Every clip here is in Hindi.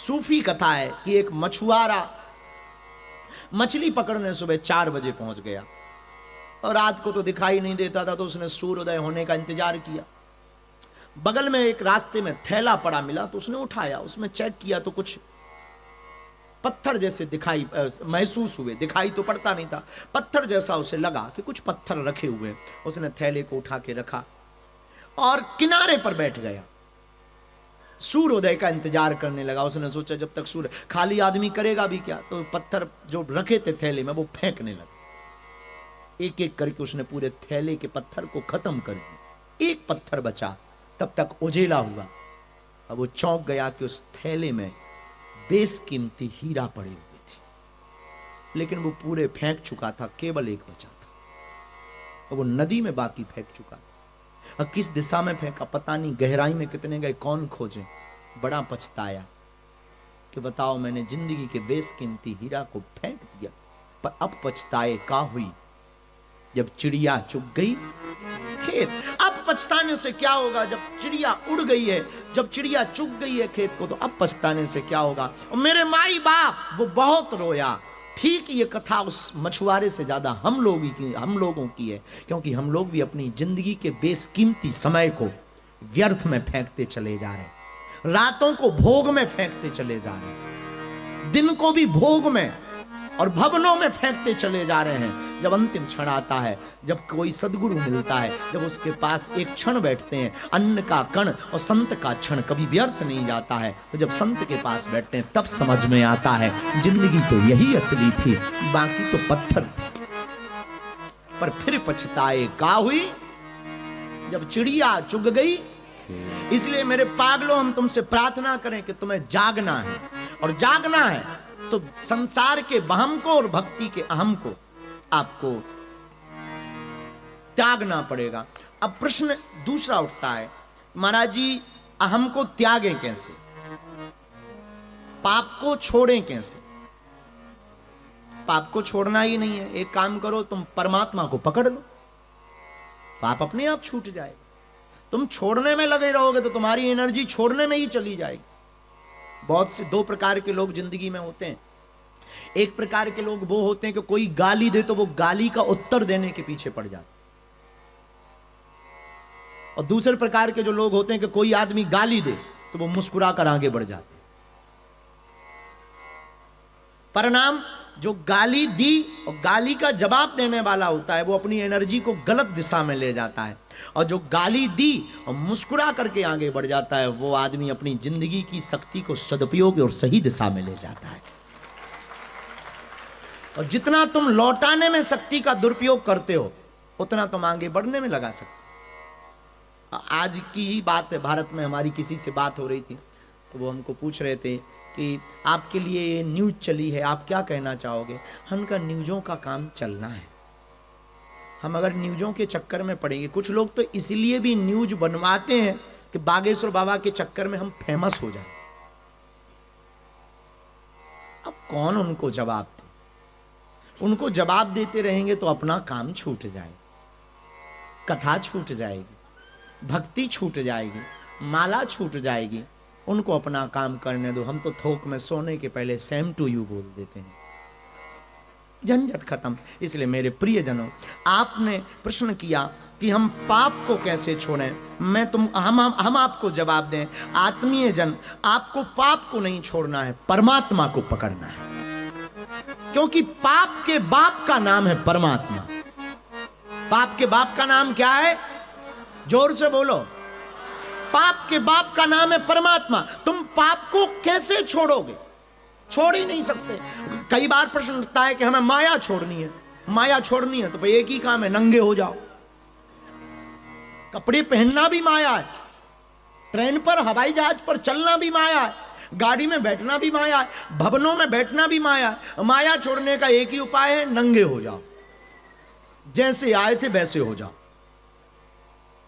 सूफी कथा है कि एक मछुआरा मछली पकड़ने सुबह 4 बजे पहुंच गया और रात को तो दिखाई नहीं देता था, तो उसने सूर्योदय होने का इंतजार किया। बगल में एक रास्ते में थैला पड़ा मिला तो उसने उठाया, उसमें चेक किया तो कुछ पत्थर जैसे दिखाई महसूस हुए, दिखाई तो पड़ता नहीं था, पत्थर जैसा उसे लगा कि कुछ पत्थर रखे हुए। उसने थैले को उठा के रखा और किनारे पर बैठ गया, सूर्योदय का इंतजार करने लगा। उसने सोचा जब तक सूर्य, खाली आदमी करेगा भी क्या, तो पत्थर जो रखे थे थैले में वो फेंकने लगा। एक एक करके उसने पूरे थैले के पत्थर को खत्म कर दिया, एक पत्थर बचा। तब तक उजेला हुआ। अब वो चौंक गया कि उस थैले में बेशकीमती हीरा पड़े हुए थे, लेकिन वो पूरे फेंक चुका था, केवल एक बचा था और वो नदी में बाकी फेंक चुका। अब किस दिशा में फेंका पता नहीं, गहराई में कितने गए कौन खोजे। बड़ा पछताया कि बताओ मैंने जिंदगी के बेशकीमती हीरा को फेंक दिया। पर अब पछताए का हुई जब चिड़िया चुग गई खेत। अब पछताने से क्या होगा जब चिड़िया उड़ गई है, जब चिड़िया चुग गई है खेत को, तो अब पछताने से क्या होगा। और मेरे माई बाप वो बहुत रोया। ठीक ये कथा उस मछुआरे से ज्यादा हम लोगों की है, क्योंकि हम लोग भी अपनी जिंदगी के बेशकीमती समय को व्यर्थ में फेंकते चले जा रहे हैं, रातों को भोग में फेंकते चले जा रहे हैं, दिन को भी भोग में और भवनों में फेंकते चले जा रहे हैं। जब अंतिम क्षण आता है, जब कोई सदगुरु मिलता है, जब उसके पास एक क्षण बैठते हैं, अन्न का कण और संत का क्षण कभी व्यर्थ नहीं जाता है, तो जब संत के पास बैठते हैं तब समझ में आता है जिंदगी तो यही असली थी, बाकी तो पत्थर थी। पर फिर पछताए का हुई जब चिड़िया चुग गई। इसलिए मेरे पागलों, हम तुमसे प्रार्थना करें कि तुम्हें जागना है, और जागना है तो संसार के बहम को और भक्ति के अहम को आपको त्यागना पड़ेगा। अब प्रश्न दूसरा उठता है, महाराज जी अहम को त्यागें कैसे, पाप को छोड़ें कैसे। पाप को छोड़ना ही नहीं है, एक काम करो, तुम परमात्मा को पकड़ लो, पाप अपने आप छूट जाएगा। तुम छोड़ने में लगे रहोगे तो तुम्हारी एनर्जी छोड़ने में ही चली जाएगी। बहुत से 2 प्रकार के लोग जिंदगी में होते हैं। एक प्रकार के लोग वो होते हैं कि कोई गाली दे तो वो गाली का उत्तर देने के पीछे पड़ जाते, और दूसरे प्रकार के जो लोग होते हैं कि कोई आदमी गाली दे तो वो मुस्कुरा कर आगे बढ़ जाते। परिणाम, जो गाली दी और गाली का जवाब देने वाला होता है वो अपनी एनर्जी को गलत दिशा में ले जाता है, और जो गाली दी और मुस्कुरा करके आगे बढ़ जाता है वो आदमी अपनी जिंदगी की शक्ति को सदुपयोग और सही दिशा में ले जाता है। और जितना तुम लौटाने में शक्ति का दुरुपयोग करते हो उतना तुम आगे बढ़ने में लगा सकते। आज की ही बात है, भारत में हमारी किसी से बात हो रही थी तो वो हमको पूछ रहे थे कि आपके लिए ये न्यूज चली है, आप क्या कहना चाहोगे। हम का न्यूज़ों का काम चलना है, हम अगर न्यूज़ों के चक्कर में पड़ेंगे, कुछ लोग तो इसलिए भी न्यूज बनवाते हैं कि बागेश्वर बाबा के चक्कर में हम फेमस हो जाए। अब कौन उनको जवाब दे, उनको जवाब देते रहेंगे तो अपना काम छूट जाएगा, कथा छूट जाएगी, भक्ति छूट जाएगी, माला छूट जाएगी। उनको अपना काम करने दो। हम तो थोक में सोने के पहले सेम टू यू बोल देते हैं, झंझट खत्म। इसलिए मेरे प्रियजनों, आपने प्रश्न किया कि हम पाप को कैसे छोड़ें, हम आपको जवाब दें। आत्मीय जन, आपको पाप को नहीं छोड़ना है, परमात्मा को पकड़ना है, क्योंकि पाप के बाप का नाम है परमात्मा। पाप के बाप का नाम क्या है, जोर से बोलो। पाप के बाप का नाम है परमात्मा। तुम पाप को कैसे छोड़ोगे, छोड़ ही नहीं सकते। कई बार प्रश्न उठता है कि हमें माया छोड़नी है, माया छोड़नी है तो भाई एक ही काम है, नंगे हो जाओ। कपड़े पहनना भी माया है, ट्रेन पर हवाई जहाज पर चलना भी माया है, गाड़ी में बैठना भी माया है, भवनों में बैठना भी माया है। माया छोड़ने का एक ही उपाय है, नंगे हो जाओ, जैसे आए थे वैसे हो जाओ,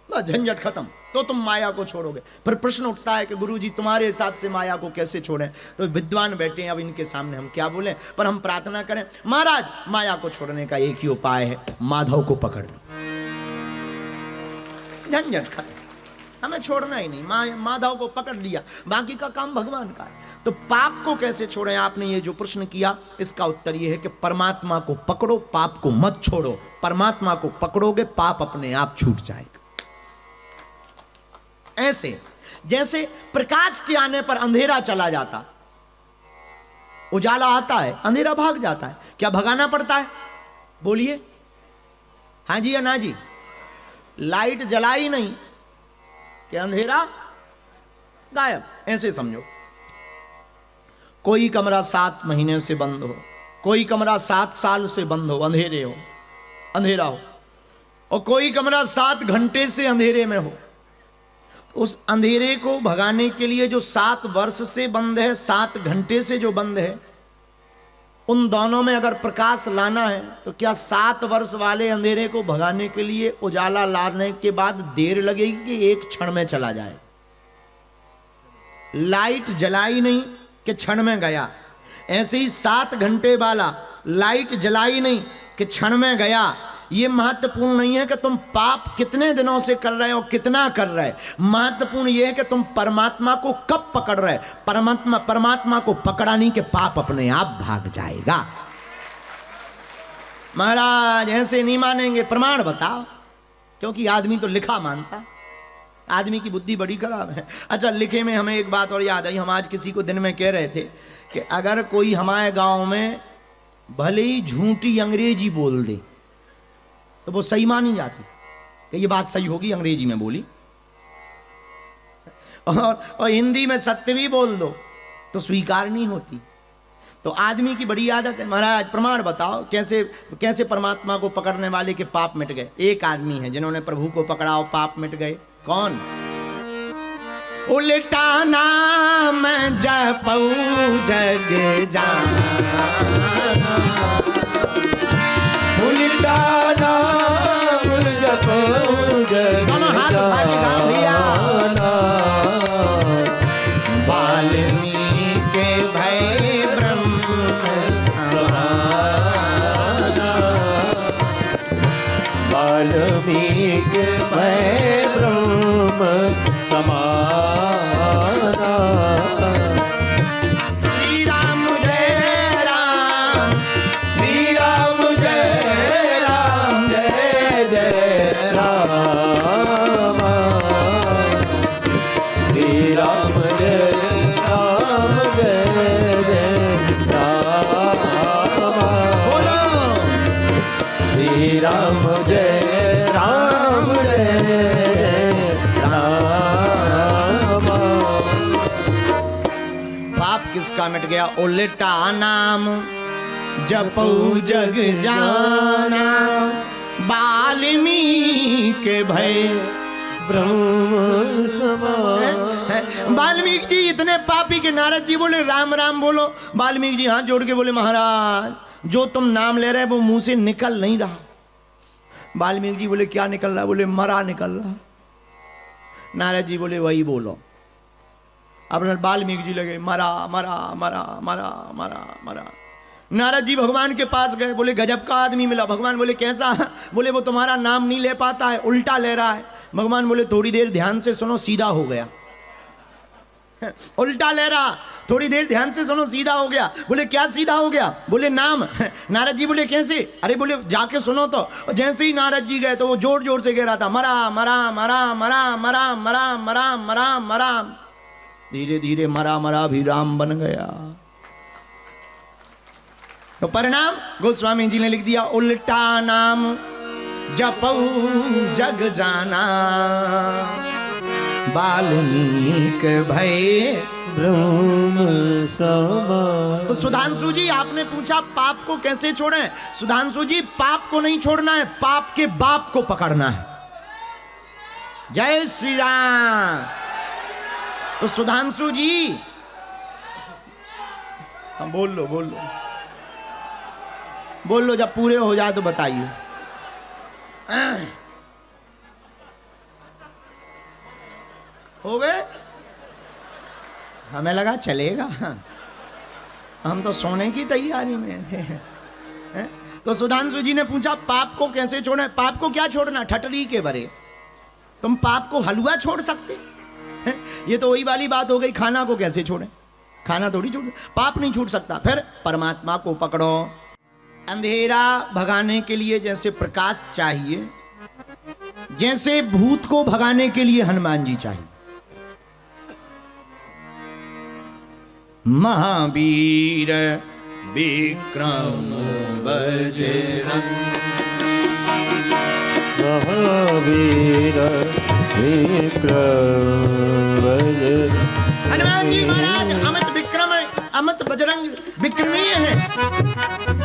बस झंझट खत्म, तो तुम माया को छोड़ोगे। फिर प्रश्न उठता है कि गुरुजी तुम्हारे हिसाब से माया को कैसे छोड़ें। तो विद्वान बैठे हैं, अब इनके सामने हम क्या बोलें, पर हम प्रार्थना करें, महाराज माया को छोड़ने का एक ही उपाय है, माधव को पकड़ लो, झंझट खत्म, हमें छोड़ना ही नहीं। माधव को पकड़ लिया, बाकी का काम भगवान का है। तो पाप को कैसे छोड़ें? आपने ये जो प्रश्न किया, इसका उत्तर ये है कि परमात्मा को पकड़ो, पाप को मत छोड़ो। परमात्मा को पकड़ोगे, पाप अपने आप छूट जाएगा। ऐसे जैसे प्रकाश के आने पर अंधेरा चला जाता, उजाला आता है, अंधेरा भाग जाता है। क्या भगाना पड़ता है? बोलिए हाँ जी या ना जी। लाइट जलाई नहीं कि अंधेरा गायब। ऐसे समझो, कोई कमरा 7 महीने से बंद हो, कोई कमरा 7 साल से बंद हो, अंधेरा हो, और कोई कमरा 7 घंटे से अंधेरे में हो। उस अंधेरे को भगाने के लिए जो 7 वर्ष से बंद है, 7 घंटे से जो बंद है, उन दोनों में अगर प्रकाश लाना है तो क्या 7 वर्ष वाले अंधेरे को भगाने के लिए उजाला लाने के बाद देर लगेगी कि एक क्षण में चला जाए? लाइट जलाई नहीं कि क्षण में गया। ऐसे ही 7 घंटे वाला लाइट जलाई नहीं कि क्षण में गया। ये महत्वपूर्ण नहीं है कि तुम पाप कितने दिनों से कर रहे हो, कितना कर रहे। महत्वपूर्ण यह है कि तुम परमात्मा को कब पकड़ रहे। परमात्मा को पकड़ा नहीं कि पाप अपने आप भाग जाएगा। महाराज ऐसे नहीं मानेंगे, प्रमाण बताओ। क्योंकि आदमी तो लिखा मानता, आदमी की बुद्धि बड़ी खराब है। अच्छा, लिखे में हमें एक बात और याद आई। हम आज किसी को दिन में कह रहे थे कि अगर कोई हमारे गांव में भले ही झूठी अंग्रेजी बोल दे तो वो सही मानी जाती कि ये बात सही होगी, अंग्रेजी में बोली। और हिंदी में सत्य भी बोल दो तो स्वीकार नहीं होती। तो आदमी की बड़ी आदत है। महाराज प्रमाण बताओ, कैसे परमात्मा को पकड़ने वाले के पाप मिट गए? एक आदमी है जिन्होंने प्रभु को पकड़ा और पाप मिट गए। कौन? उल्टा नाम जपऊ जग जाना, उल्टा नाम जपऊ जग जाना, वाल्मीकि भय ब्रह्म समाना, वाल्मीकि भय ब्रह्म समाना। श्री राम जय राम, श्री राम जय राम, जय जय राम, श्री राम जय राम, जय जय राम, बोलो श्री राम जय राम, जय जय राम। पाप किसका मिट गया? उल्टा नाम जपऊ जग जाना, वाल्मीकि भय ब्रह्म समाना। वाल्मीकि जी इतने पापी के नारद जी बोले राम राम बोलो। वाल्मीकि जी हाथ जोड़ के बोले महाराज जो तुम नाम ले रहे हो वो मुंह से निकल नहीं रहा। वाल्मीकि जी बोले क्या निकल रहा? बोले मरा निकल रहा। नारद जी बोले वही बोलो। अब वाल्मीकि जी लगे मरा मरा मरा मरा मरा मरा। नारद जी भगवान के पास गए, बोले गजब का आदमी मिला। भगवान बोले कैसा? बोले वो तुम्हारा नाम नहीं ले पाता है, उल्टा ले रहा है। भगवान बोले थोड़ी देर ध्यान से सुनो, सीधा हो गया। उल्टा ले रहा, थोड़ी देर ध्यान से सुनो, सीधा हो गया। बोले क्या सीधा हो गया? बोले नाम। नारद जी बोले कैसे? अरे बोले जाके सुनो तो। जैसे ही नारद जी गए तो वो जोर जोर से कह रहा था मरा मरा मरा मरा मरा मरा मरा मरा मरा। धीरे धीरे मरा मरा भी राम बन गया। तो परिणाम गोस्वामी जी ने लिख दिया उल्टा नाम जपऊ जग जाना, वाल्मीकि भय ब्रह्म समाना। तो सुधांशु जी आपने पूछा पाप को कैसे छोड़ें? सुधांशु जी पाप को नहीं छोड़ना है, पाप के बाप को पकड़ना है। जय श्री राम। तो सुधांशु जी हम बोल लो जब पूरे हो जाए तो बताइए। हो गए? हमें लगा चलेगा, हम तो सोने की तैयारी में थे। तो सुधांशु जी ने पूछा पाप को कैसे छोड़े? पाप को क्या छोड़ना? ठटरी के बरे तुम पाप को हलवा छोड़ सकते? ये तो वही वाली बात हो गई, खाना को कैसे छोड़े? खाना थोड़ी छूट, पाप नहीं छूट सकता। फिर परमात्मा को पकड़ो। अंधेरा भगाने के लिए जैसे प्रकाश चाहिए, जैसे भूत को भगाने के लिए हनुमान जी चाहिए। महावीर विक्रम बजरंग, महावीर विक्रम बजरंग। हनुमान जी महाराज अमित विक्रम है, अमित बजरंग विक्रमीय है,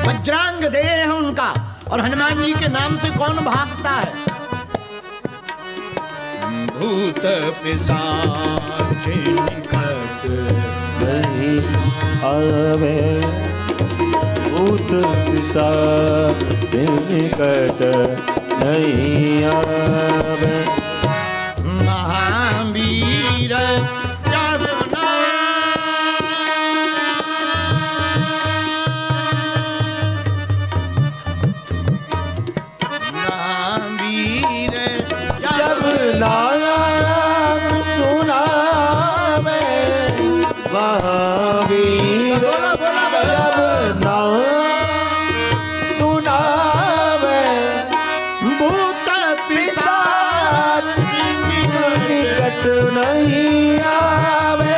वज्रांग देह है उनका। और हनुमान जी के नाम से कौन भागता है? भूत पिशाच निकट नहीं आवे, भूत पिशाच निकट नहीं आवे। महावीर जब महावीर जब नाम सुनावे, महावीर जब नाम सुनावे, भूत पिशाच निकट नहीं आवे,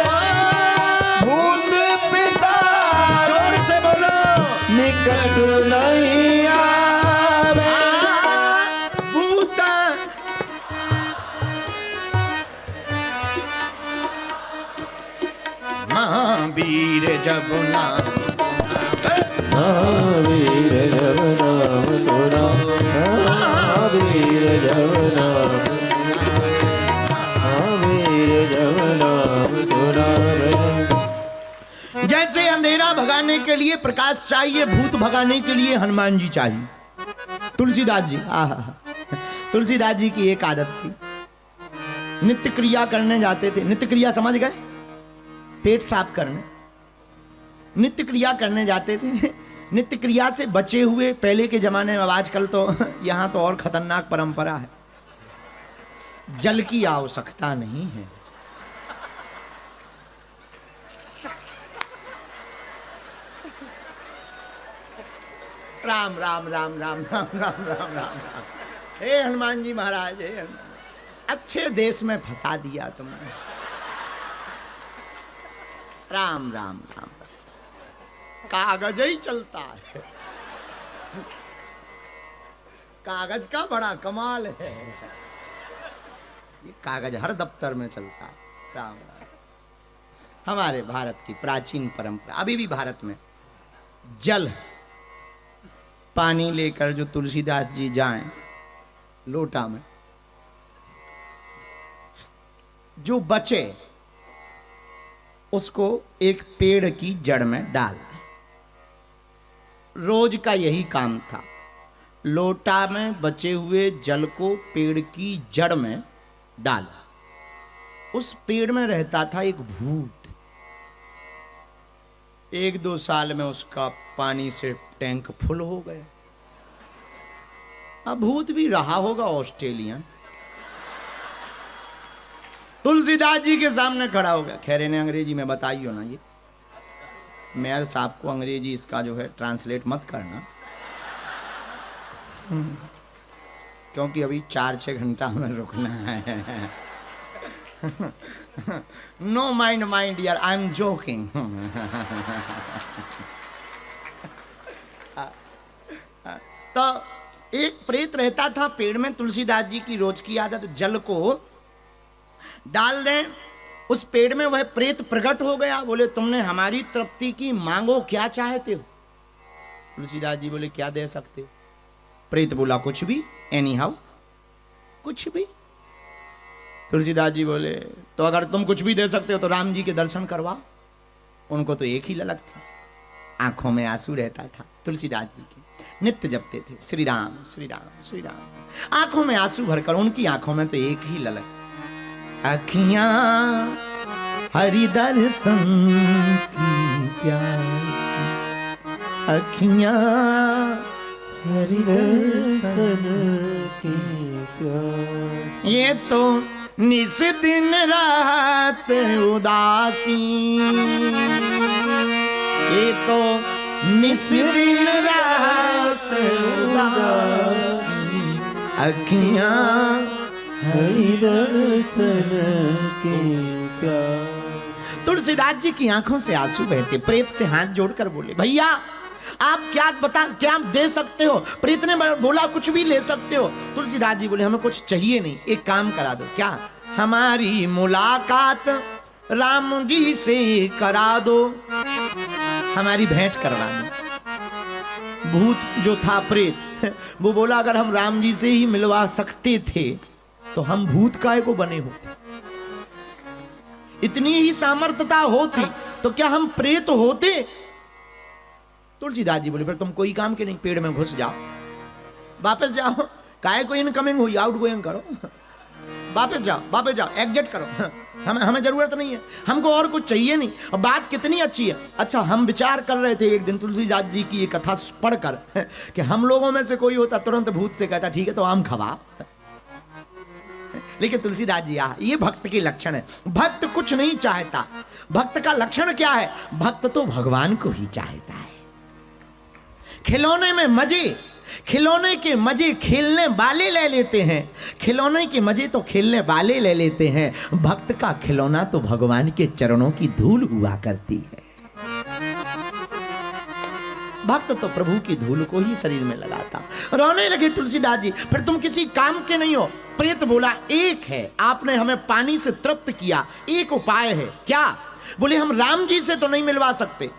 भूत पिशाच जोर से बोलो, निकट नहीं आवे। भूत महावीर जब नाम महावीर जब नाम सुना, महावीर जब नाम, महावीर जब नाम सुनावे। जैसे अंधेरा भगाने के लिए प्रकाश चाहिए, भूत भगाने के लिए हनुमान जी चाहिए। तुलसीदास जी, तुलसीदास जी की एक आदत थी, नित्य क्रिया करने जाते थे। नित्य क्रिया समझ गए? पेट साफ करने नित्य क्रिया करने जाते थे। नित्य क्रिया से बचे हुए पहले के जमाने में, अब आजकल तो यहां तो और खतरनाक परंपरा है, जल की आवश्यकता नहीं है। राम राम राम राम राम राम राम राम। हे हनुमान जी महाराज, हे हनुमान, अच्छे देश में फंसा दिया तुमने। राम राम राम, कागज ही चलता है, कागज का बड़ा कमाल है। ये कागज हर दफ्तर में चलता है। राम राम। हमारे भारत की प्राचीन परंपरा, अभी भी भारत में जल, पानी लेकर जो तुलसीदास जी जाएं लोटा में, जो बचे उसको एक पेड़ की जड़ में डाल दें। रोज का यही काम था, लोटा में बचे हुए जल को पेड़ की जड़ में डाला। उस पेड़ में रहता था एक भूत। 1-2 साल में उसका पानी से टैंक फुल हो गया। अब भूत भी रहा होगा ऑस्ट्रेलियन, तुलसीदास जी के सामने खड़ा हो गया। खैर इन्हें अंग्रेजी में बताइयो ना, ये मेयर साहब को अंग्रेजी इसका जो है ट्रांसलेट मत करना, क्योंकि अभी 4-6 घंटा हमें रुकना है। No mind mind dear, I am joking. तो एक प्रेत रहता था पेड़ में। तुलसीदास जी की रोज की आदत, जल को डाल दें उस पेड़ में, वह प्रेत प्रकट हो गया। बोले तुमने हमारी तृप्ति की, मांगो क्या चाहते हो। तुलसीदास जी बोले क्या दे सकते हो। प्रेत बोला कुछ भी, एनी हाउ, कुछ भी। तुलसीदास जी बोले तो अगर तुम कुछ भी दे सकते हो तो राम जी के दर्शन करवा। उनको तो एक ही ललक थी, आंखों में आंसू रहता था। तुलसीदास जी के नित्य जपते थे श्री राम श्री राम श्री राम, आंखों में आंसू भरकर। उनकी आंखों में तो एक ही ललक, अखियां हरि दर्शन की प्यासी, अखियां हरि दर्शन की प्यास। ये तो निस दिन रात उदासी, ये तो निस दिन रात उदासी, अखियां हरि दर्शन की प्यास। तुलसीदास जी की आंखों से आंसू बहते। प्रेत से हाथ जोड़कर बोले, भैया आप क्या दे सकते हो? प्रेत ने बोला कुछ भी ले सकते हो। तुलसीदास जी बोले हमें कुछ चाहिए नहीं, एक काम करा दो। क्या? हमारी मुलाकात राम जी से करा दो, हमारी भेंट करवा दो। भूत जो था प्रेत, वो बोला अगर हम राम जी से ही मिलवा सकते थे तो हम भूत काय को बने होते। इतनी ही सामर्थ्यता होती तो क्या हम प्रेत होते? तुलसीदास जी बोले फिर तुम कोई काम के नहीं, पेड़ में घुस जाओ, वापस जाओ। काय को इनकमिंग हुई, आउट गोइंग करो, वापस जाओ, एग्जिट करो। हमें जरूरत नहीं है, हमको और कुछ चाहिए नहीं। और बात कितनी अच्छी है। अच्छा, हम विचार कर रहे थे एक दिन तुलसीदास जी की ये कथा पढ़कर कि हम लोगों में से कोई होता तुरंत भूत से कहता ठीक है तो आम खवा। लेकिन तुलसीदास जी ये भक्त के लक्षण है। भक्त कुछ नहीं चाहता। भक्त का लक्षण क्या है? भक्त तो भगवान को ही चाहता है। खिलौने में मजे, खिलौने के मजे खेलने वाले ले लेते हैं, खिलौने के मजे तो खेलने वाले ले लेते हैं। भक्त का खिलौना तो भगवान के चरणों की धूल हुआ करती है। भक्त तो प्रभु की धूल को ही शरीर में लगाता। रोने लगे तुलसीदास जी, फिर तुम किसी काम के नहीं हो। प्रेत बोला एक है, आपने हमें पानी से तृप्त किया, एक उपाय है। क्या? बोले हम राम जी से तो नहीं मिलवा सकते,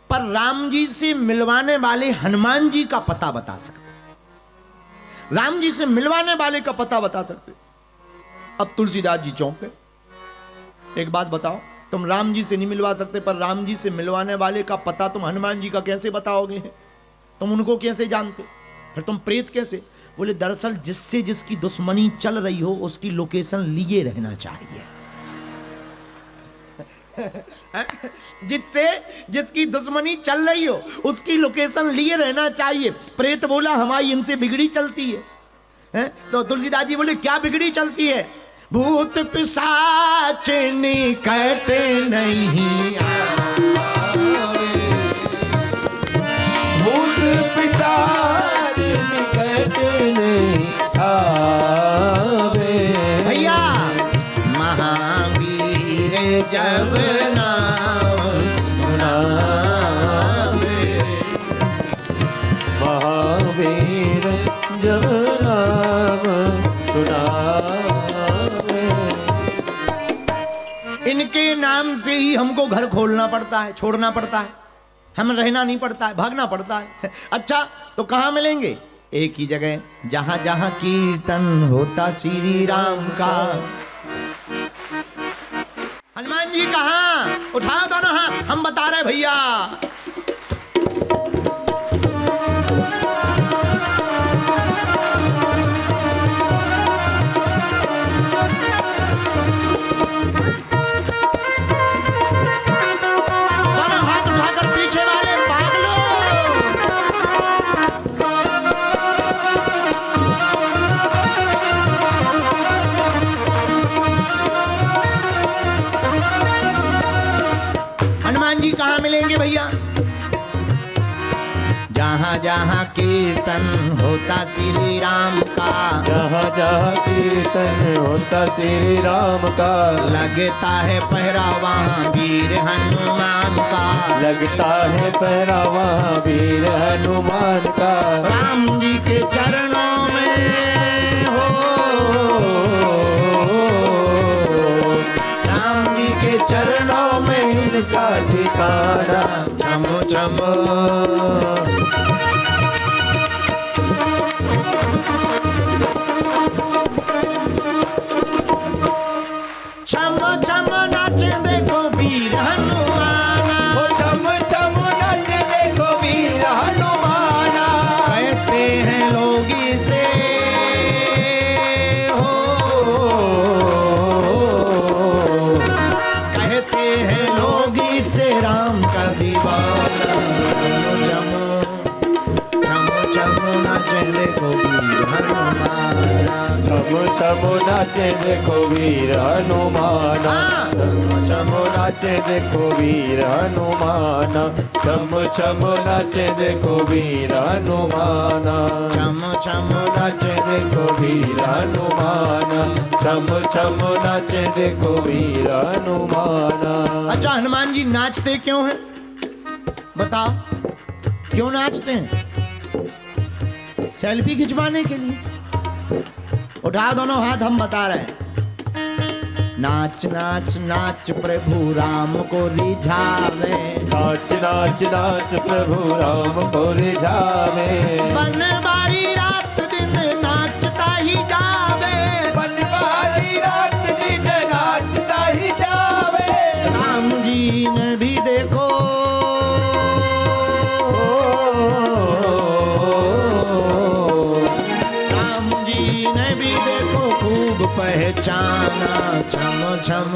पर राम जी से मिलवाने वाले हनुमान जी का पता बता सकते। राम जी से मिलवाने वाले का पता बता सकते। अब तुलसीदास जी चौंक गए। एक बात बताओ, तुम राम जी से नहीं मिलवा सकते, पर राम जी से मिलवाने वाले का पता तुम हनुमान जी का कैसे बताओगे? तुम उनको कैसे जानते? फिर तुम प्रेत कैसे? बोले दरअसल जिससे जिसकी दुश्मनी चल रही हो उसकी लोकेशन लिए रहना चाहिए। जिससे जिसकी दुश्मनी चल रही हो उसकी लोकेशन लिए रहना चाहिए। प्रेत बोला हमारी इनसे बिगड़ी चलती है। तो तुलसीदास जी बोले क्या बिगड़ी चलती है? भूत पिशाच निकट नहीं आवे, भूत पिशाच निकट नहीं आवे। भैया महावीर जब नाम सुनावे, महावीर जब नाम सुनावे। इनके नाम से ही हमको घर खोलना पड़ता है, छोड़ना पड़ता है, हमें रहना नहीं पड़ता है, भागना पड़ता है। अच्छा तो कहां मिलेंगे? एक ही जगह, जहां जहां कीर्तन होता श्री राम का। हनुमान जी कहां? उठाओ दोनों हाथ, हम बता रहे भैया। जी कहां मिलेंगे भैया? जहां जहां कीर्तन होता श्री राम का, जहाँ जहाँ कीर्तन होता श्री राम का। लगता है पहरा वहां वीर हनुमान का, लगता है पहरा वहाँ वीर हनुमान का। राम जी के चरणों में हो, राम जी के चरणों में इनका ठिकाना। छम छम छम छम नाच देखो वीर हनुमाना, ओ छम छम नाच देखो वीर हनुमाना। कहते हैं लोग इसे हो, कहते हैं लोग इसे राम का दीवाना। छम छम छम नाचे देखो वीर हनुमाना, छम छम नाचे देखो वीर हनुमाना, छम छम नाचे देखो वीर हनुमाना, छम छम नाचे देखो वीर हनुमाना, चम चम नाचे देखो वीर हनुमाना, छम छम नाचे देखो वीर हनुमाना। अच्छा, हनुमान जी नाचते क्यों हैं? बताओ, क्यों नाचते हैं? सेल्फी खिंचवाने के लिए। उठाओ दोनों हाथ, हम बता रहे हैं। नाच नाच नाच प्रभु राम को रिझावे, नाच नाच नाच प्रभु राम को रिझावे, बनवारी रात दिन नाचता ही जावे, बनवारी रात दिन नाचता ही जावे। राम जी ने भी देखो खूब पहचाना, छम छम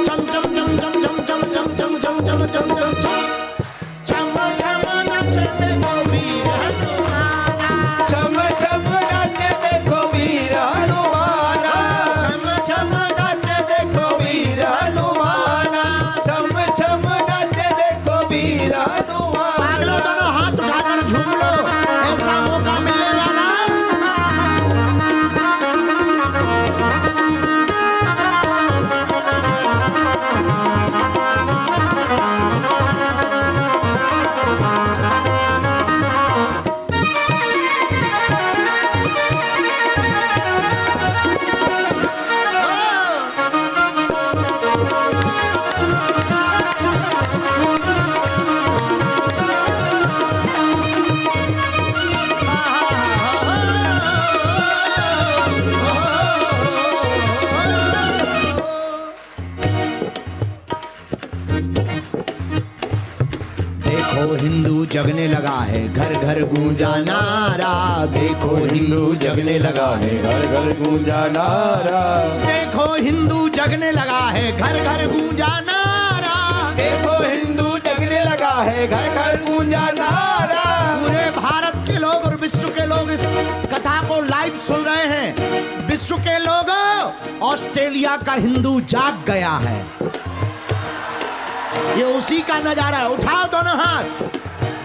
चम चम चम चम चम चम चम चम चम चम चम चम चम चम नाचे देखो वीर हनुमाना, छम छम नाचे देखो वीर हनुमाना, छम छम नाचे देखो वीर हनुमाना, छम छम नाचे देखो वीर हनुमाना। पागलों, दोनों हाथ उठाकर झूम लो, ऐसा मौका मिलने वाला। हिंदू जगने लगा है, घर घर गूंजा नारा, देखो हिंदू जगने लगा है, घर घर गूंजा नारा, देखो हिंदू जगने लगा है, घर घर गूंजा नारा, देखो हिंदू जगने लगा है, घर घर गूंजा नारा। पूरे भारत के लोग और विश्व के लोग इस कथा को लाइव सुन रहे हैं। विश्व के लोग, ऑस्ट्रेलिया का हिंदू जाग गया है, ये उसी का नजारा है। उठाओ दोनों हाथ,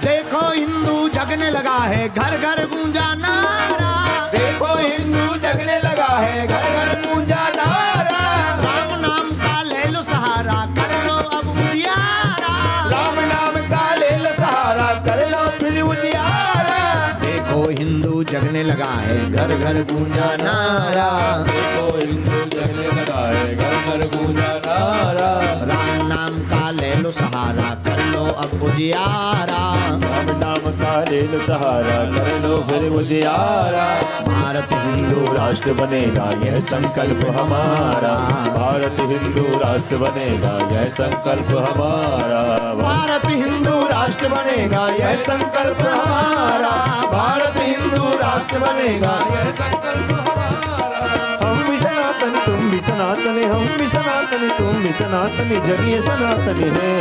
देखो हिंदू जगने लगा है, घर घर गूंजा नारा, देखो हिंदू जगने लगा है, घर घर गूंजा नारा। राम नाम का ले लो सहारा, कर लो अब उजियारा, राम नाम का ले लो सहारा, कर लो फिर उजियारा। देखो हिंदू जगने लगा है, घर घर गूंजा नारा, देखो हिंदू जगने लगा है, घर घर गूंजा नारा। राम नाम का ले लो सहारा, कर लो अब उजियारा, राम नाम का ले लो सहारा, कर लो फिर उजियारा। भारत हिंदू राष्ट्र बनेगा यह संकल्प हमारा, भारत हिंदू राष्ट्र बनेगा यह संकल्प हमारा, भारत हिंदू राष्ट्र बनेगा यह संकल्प हमारा, भारत हिंदू राष्ट्र बनेगा यह संकल्प हमारा। हम भी सनातन, तुम भी सनातन, हम भी सनातन, तुम भी सनातन, जगिए सनातन है।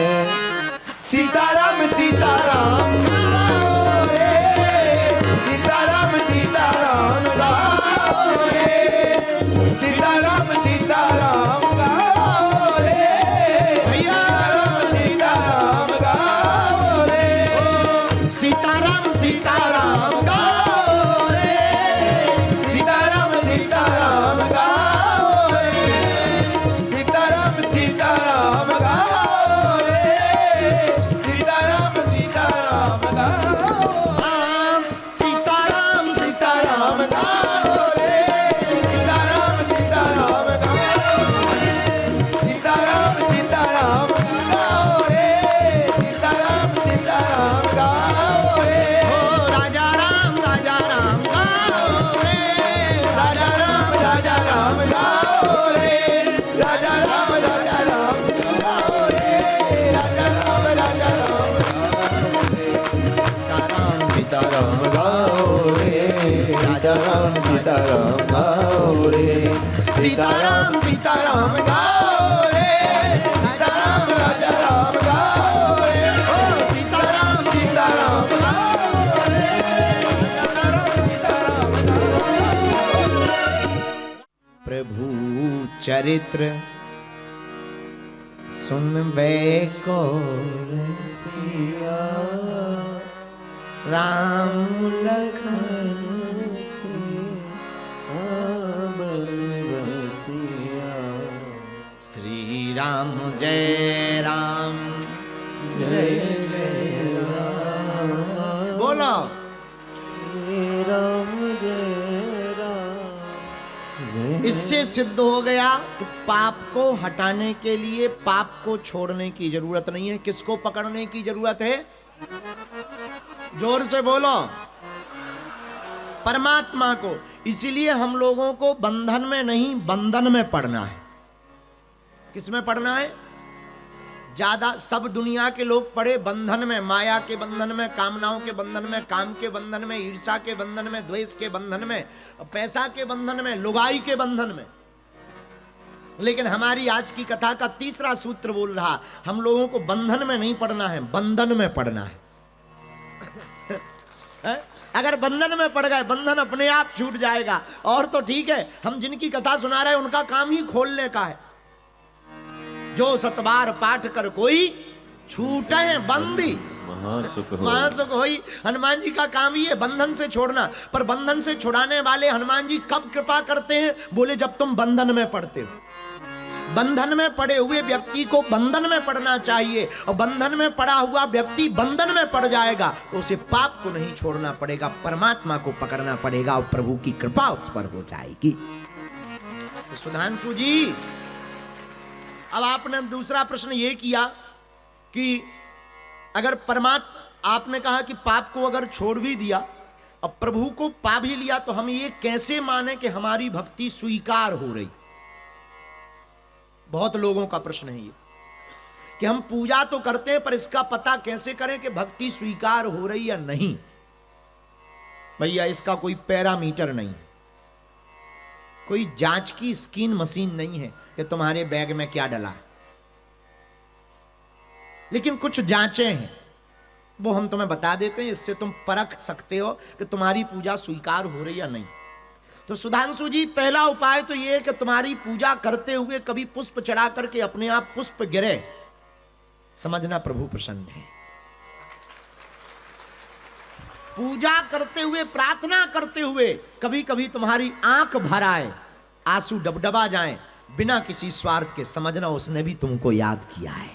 सीताराम सीताराम गाओ रे, सीताराम सीताराम गाओ रे, सीताराम सीताराम गाओ रे, भैया सीताराम गाओ रे, सीताराम सीताराम गाओ रे, सीताराम सीताराम गाओ रे, सीताराम सीताराम गाओ रे, सीताराम सीताराम गाओ, सीताराम सीताराम गाओ रे, सीताराम सीताराम गाओ रे, सीताराम सीताराम गाओ रे, सीताराम सीताराम गाओ रे, ओ राजा राम गाओ रे, राजा राम गाओ रे, राजा राम गाओ रे, राजा राम सीताराम सीताराम गाओ रे, राजा राम सीताराम गाओ रे, सीताराम सीताराम गाओ रे, सीताराम राजा राम गाओ रे, ओ सीताराम सीताराम गाओ रे, चरित्र सुनबे को रसिया, राम लखन श्री राम जय राम जय जय राम। बोलो श्री राम जय राम। इससे सिद्ध हो गया कि पाप को हटाने के लिए पाप को छोड़ने की जरूरत नहीं है। किसको पकड़ने की जरूरत है? जोर से बोलो, परमात्मा को। इसीलिए हम लोगों को बंधन में नहीं बंधन में पड़ना है। किस में पड़ना है? ज्यादा सब दुनिया के लोग पड़े बंधन में, माया के बंधन में, कामनाओं के बंधन में, काम के बंधन में, ईर्ष्या के बंधन में, द्वेष के बंधन में, पैसा के बंधन में, लुगाई के बंधन में। लेकिन हमारी आज की कथा का तीसरा सूत्र बोल रहा, हम लोगों को बंधन में नहीं पड़ना है, बंधन में पड़ना है। अगर बंधन में पड़ गए, बंधन अपने आप छूट जाएगा। और तो ठीक है, हम जिनकी कथा सुना रहे हैं उनका काम ही खोलने का है। जो सतबार पाठ कर कोई छूटे हैं बंदी, महासुख होई। हनुमान जी का काम ही है बंधन से छोड़ना। पर बंधन से छुड़ाने वाले हनुमान जी कब कृपा करते हैं? बोले जब तुम बंधन में पड़ते हो। बंधन में पड़े हुए व्यक्ति को बंधन में पड़ना चाहिए, और बंधन में पड़ा हुआ व्यक्ति बंधन में पड़ जाएगा तो उसे पाप को नहीं छोड़ना पड़ेगा, परमात्मा को पकड़ना पड़ेगा, और प्रभु की कृपा उस पर हो जाएगी। तो सुधांशु जी, अब आपने दूसरा प्रश्न यह किया कि अगर परमात्मा, आपने कहा कि पाप को अगर छोड़ भी दिया और प्रभु को पा भी लिया, तो हम ये कैसे माने कि हमारी भक्ति स्वीकार हो रही? बहुत लोगों का प्रश्न है ये कि हम पूजा तो करते हैं, पर इसका पता कैसे करें कि भक्ति स्वीकार हो रही या नहीं? भैया, इसका कोई पैरामीटर नहीं, कोई जांच की स्किन मशीन नहीं है कि तुम्हारे बैग में क्या डला है। लेकिन कुछ जांचें हैं, वो हम तुम्हें बता देते हैं, इससे तुम परख सकते हो कि तुम्हारी पूजा स्वीकार हो रही या नहीं। तो सुधांशु जी, पहला उपाय तो यह है कि तुम्हारी पूजा करते हुए कभी पुष्प चढ़ा करके अपने आप पुष्प गिरे, समझना प्रभु प्रसन्न है। पूजा करते हुए, प्रार्थना करते हुए कभी कभी तुम्हारी आंख भर आए, आंसू डबडबा जाएं, बिना किसी स्वार्थ के, समझना उसने भी तुमको याद किया है।